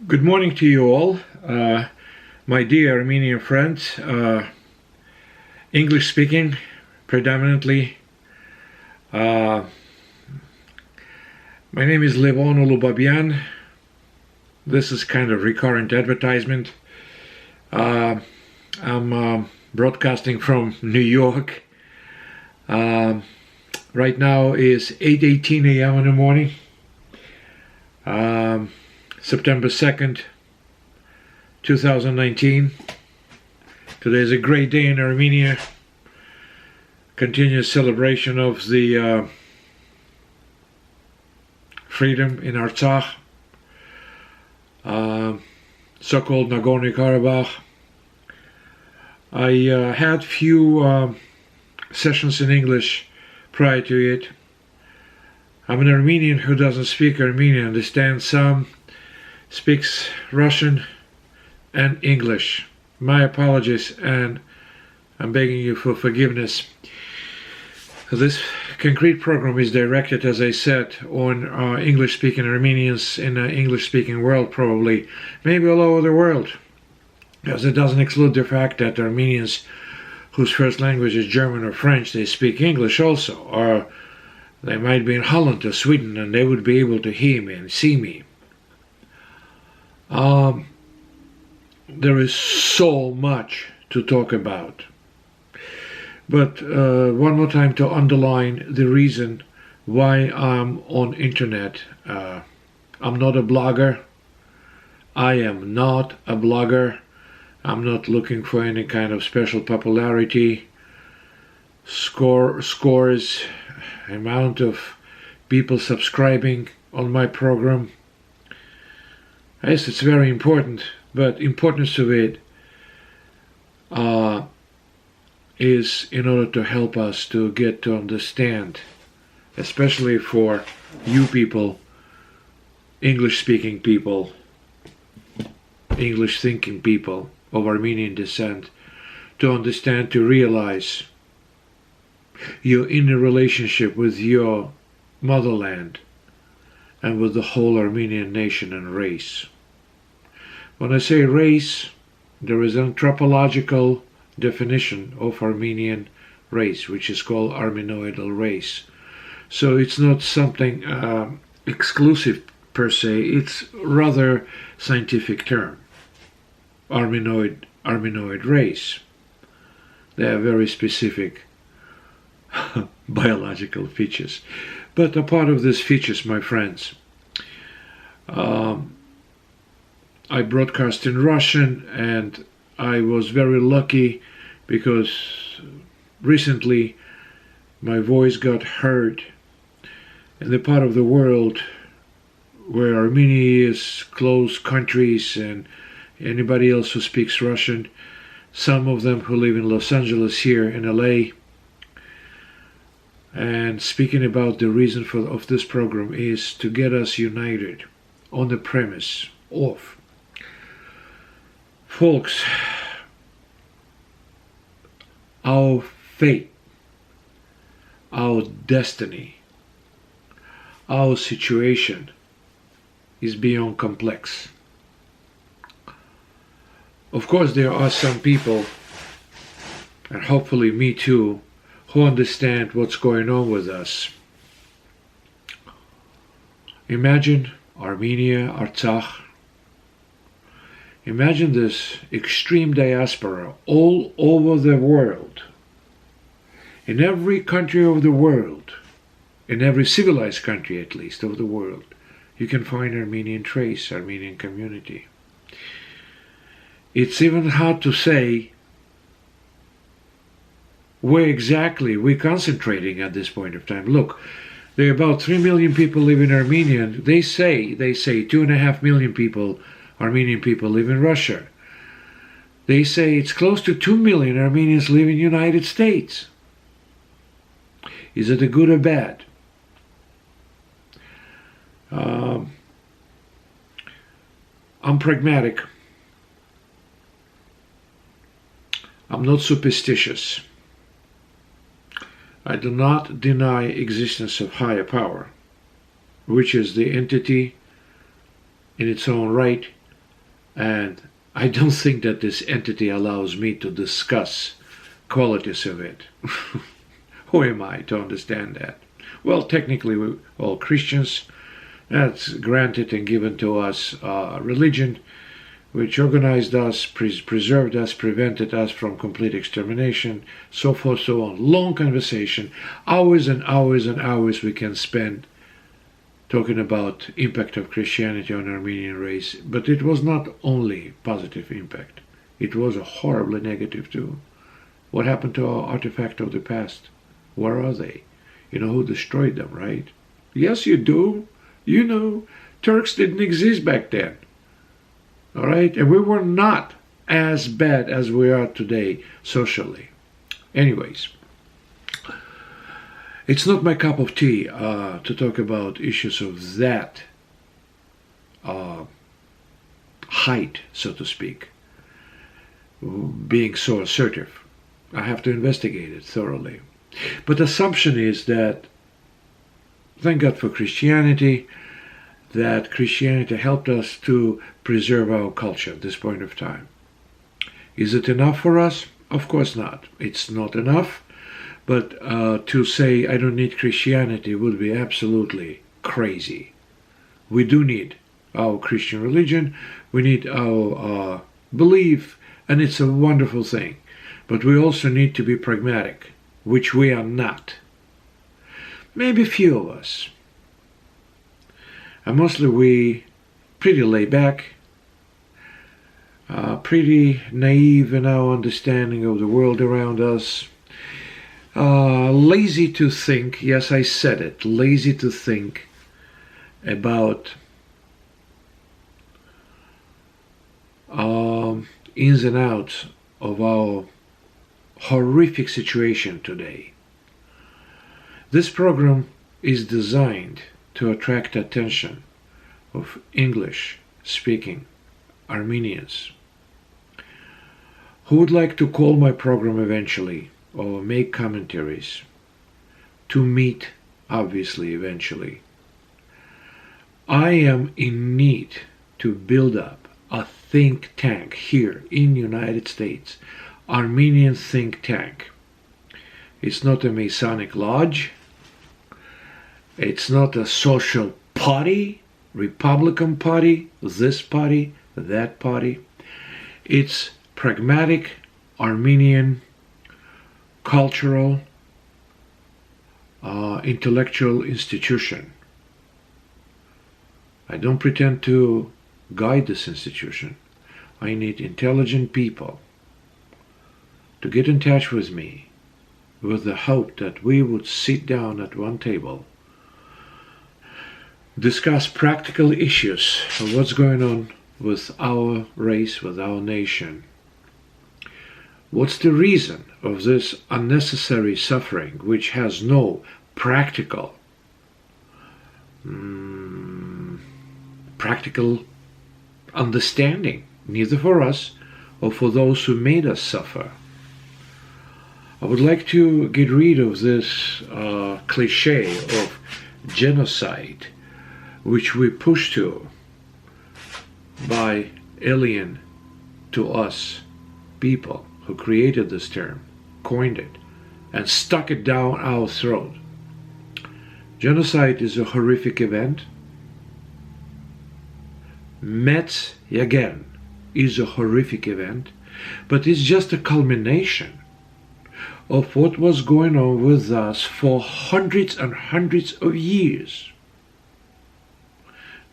Good morning to you all, my dear Armenian friends, English speaking predominantly. My name is Levon Ulubabian. This is kind of recurrent advertisement. I'm broadcasting from New York. Right now is 8:18 a.m. in the morning. September 2nd, 2019. Today is a great day in Armenia. Continuous celebration of the freedom in Artsakh, so-called Nagorno-Karabakh. I had few sessions in English prior to it. I'm an Armenian who doesn't speak Armenian, understands some, speaks Russian and English. My apologies, and I'm begging you for forgiveness. This concrete program is directed, as I said, on English-speaking Armenians in the English-speaking world, probably, maybe all over the world, because it doesn't exclude the fact that Armenians whose first language is German or French, they speak English also, or they might be in Holland or Sweden and they would be able to hear me and see me. There is so much to talk about. But one more time to underline the reason why I'm on internet. I'm not a blogger. I am not a blogger. I'm not looking for any kind of special popularity. Scores, amount of people subscribing on my program. Yes, it's very important, but importance of it is in order to help us to get to understand, especially for you people, English-speaking people, English-thinking people of Armenian descent, to understand, to realize your inner relationship with your motherland and with the whole Armenian nation and race. When I say race, there is an anthropological definition of Armenian race, which is called Armenoidal race. So it's not something exclusive per se, it's rather scientific term. Armenoid race. They have very specific biological features. But a part of these features, my friends, I broadcast in Russian, and I was very lucky because recently my voice got heard in the part of the world where Armenia is close countries and anybody else who speaks Russian, some of them who live in Los Angeles here in LA. And speaking about the reason of this program is to get us united on the premise of, folks, our fate, our destiny, our situation is beyond complex. Of course, there are some people, and hopefully me too, who understand what's going on with us. Imagine Armenia, Artsakh. Imagine this extreme diaspora all over the world. In every country of the world, in every civilized country at least of the world, you can find Armenian trace, Armenian community. It's even hard to say where exactly we're concentrating at this point of time. Look, there are about 3 million people live in Armenia. They say 2.5 million people, Armenian people, live in Russia. They say it's close to 2 million Armenians live in the United States. Is it a good or bad? I'm pragmatic. I'm not superstitious. I do not deny existence of higher power, which is the entity in its own right And I don't think that this entity allows me to discuss qualities of it. Who am I to understand that? Well, technically, we're all Christians. That's granted and given to us religion, which organized us, preserved us, prevented us from complete extermination, so forth, so on. Long conversation, hours and hours and hours we can spend talking about impact of Christianity on Armenian race. But it was not only positive impact. It was a horribly negative too. What happened to our artifact of the past? Where are they? You know who destroyed them, right? Yes, you do. You know, Turks didn't exist back then. All right? And we were not as bad as we are today socially. Anyways, it's not my cup of tea to talk about issues of that height, so to speak, being so assertive. I have to investigate it thoroughly. But the assumption is that, thank God for Christianity, that Christianity helped us to preserve our culture at this point of time. Is it enough for us? Of course not. It's not enough. But to say I don't need Christianity would be absolutely crazy. We do need our Christian religion. We need our belief, and it's a wonderful thing. But we also need to be pragmatic, which we are not. Maybe few of us. And mostly we pretty laid back, pretty naive in our understanding of the world around us, lazy to think, yes, I said it, lazy to think about ins and outs of our horrific situation today. This program is designed to attract attention of English-speaking Armenians who would like to call my program eventually or make commentaries, to meet, obviously, eventually. I am in need to build up a think tank here in the United States, Armenian think tank. It's not a Masonic lodge. It's not a social party, Republican Party, this party, that party. It's pragmatic Armenian cultural, intellectual institution. I don't pretend to guide this institution. I need intelligent people to get in touch with me with the hope that we would sit down at one table, discuss practical issues of what's going on with our race, with our nation. What's the reason of this unnecessary suffering, which has no practical understanding, neither for us or for those who made us suffer? I would like to get rid of this cliche of genocide, which we push to by alien to us people who created this term, coined it, and stuck it down our throat. Genocide is a horrific event. Metz, again, is a horrific event, but it's just a culmination of what was going on with us for hundreds and hundreds of years.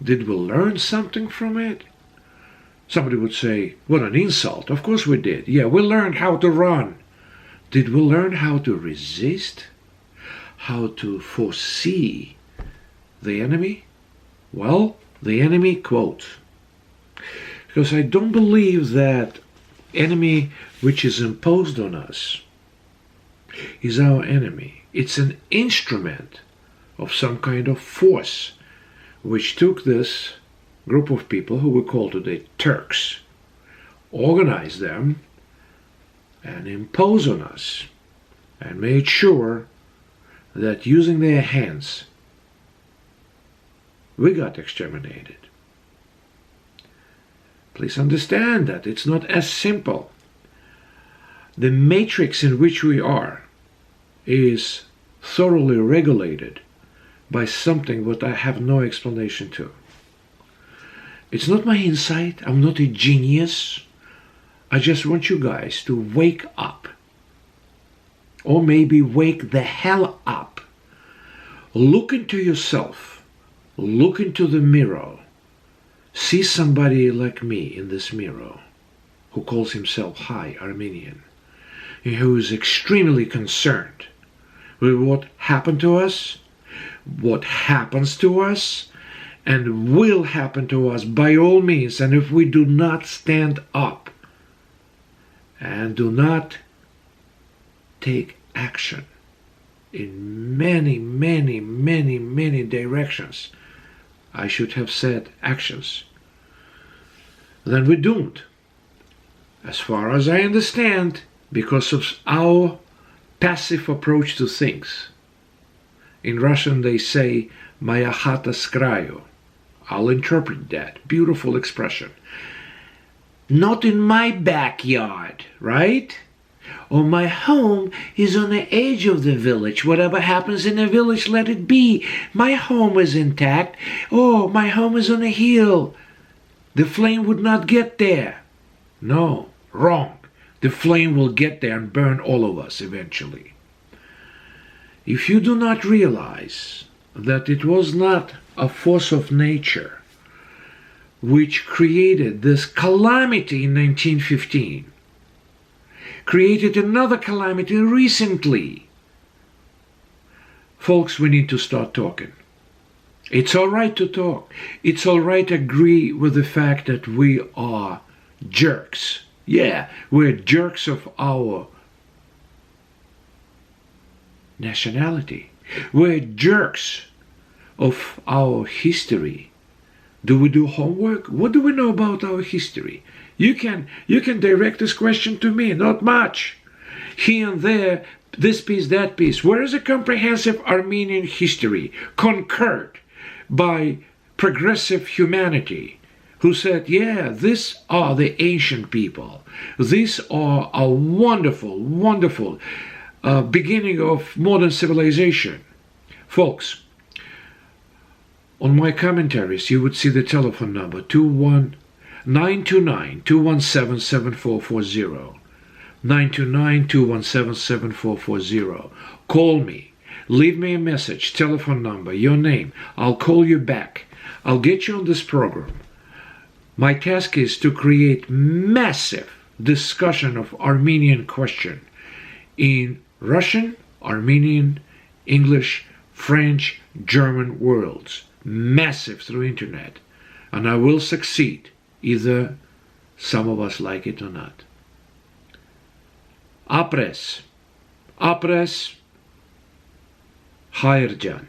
Did we learn something from it? Somebody would say, what an insult. Of course we did. Yeah, we learned how to run. Did we learn how to resist? How to foresee the enemy? Well, the enemy, quote, because I don't believe that enemy which is imposed on us is our enemy. It's an instrument of some kind of force which took this group of people who we call today Turks, organized them and imposed on us and made sure that using their hands we got exterminated. Please understand that it's not as simple. The matrix in which we are is thoroughly regulated by something that I have no explanation to. It's not my insight. I'm not a genius. I just want you guys to wake up. Or maybe wake the hell up. Look into yourself. Look into the mirror. See somebody like me in this mirror who calls himself High Armenian and who is extremely concerned with what happened to us, what happens to us, and will happen to us by all means. And if we do not stand up and do not take action in many, many, many, many directions, I should have said actions, then we're doomed. As far as I understand, because of our passive approach to things. In Russian they say, "Moya chata s kraju." I'll interpret that. Beautiful expression. Not in my backyard, right? Or my home is on the edge of the village. Whatever happens in the village, let it be. My home is intact. Oh, my home is on a hill. The flame would not get there. No, wrong. The flame will get there and burn all of us eventually. If you do not realize that it was not a force of nature which created this calamity in 1915, created another calamity recently. Folks, we need to start talking. It's all right to talk. It's all right to agree with the fact that we are jerks. Yeah, we're jerks of our nationality. We're jerks of our history. Do we do homework? What do we know about our history? You can direct this question to me, not much. Here and there, this piece, that piece. Where is a comprehensive Armenian history concurred by progressive humanity who said, yeah, these are the ancient people. These are a wonderful, wonderful beginning of modern civilization. Folks, on my commentaries, you would see the telephone number 929-217-7440. 929-217-7440. Call me. Leave me a message, telephone number, your name. I'll call you back. I'll get you on this program. My task is to create massive discussion of Armenian question in Russian, Armenian, English, French, German worlds. Massive through internet. And I will succeed. Either some of us like it or not. Apres. Apres. Hayırcan.